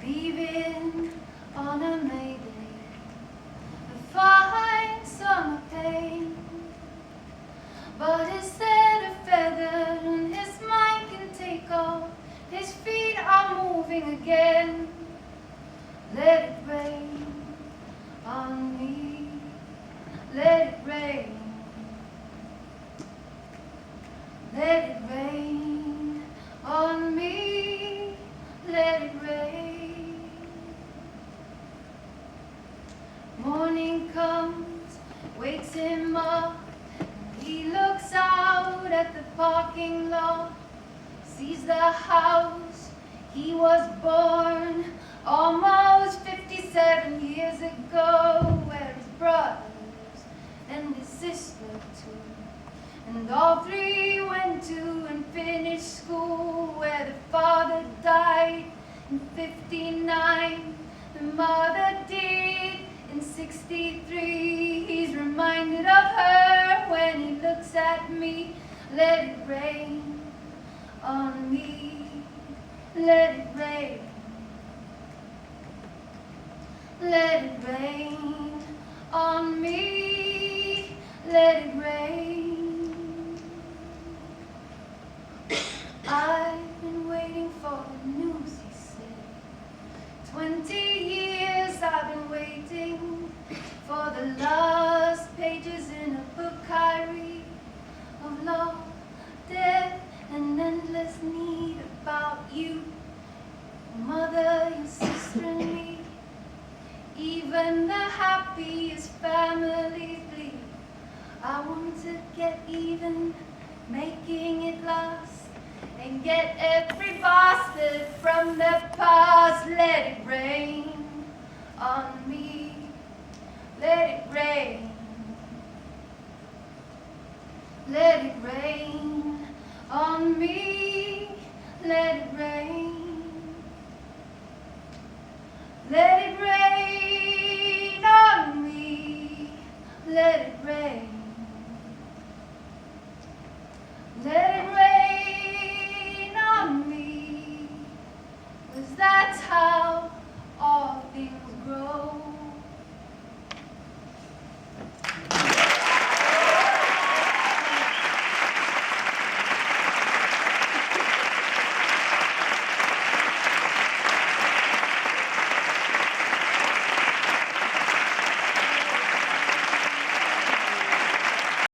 leaving on a May day, a fine summer pain. But instead of feather and his mind can take off, his feet are moving again. Let it rain on me, let it rain. Let it rain on me, let it rain. Morning comes, wakes him up, and he looks out at the parking lot, sees the house he was born almost 57 years ago, where his brothers and his sister too. And all three went to and finished school, where the father died in 59, the mother did in 63. He's reminded of her when he looks at me. Let it rain on me, let it rain. Let it rain on me, let it rain. I've been waiting for the news, he said. 20 years I've been waiting for the last pages in a book I read of love, death, and endless need, about you, your mother, your sister, and me. Even the happiest families bleed. I want to get even, making it last, and get every bastard from the past. Let it rain on me, let it rain. Let it rain on me.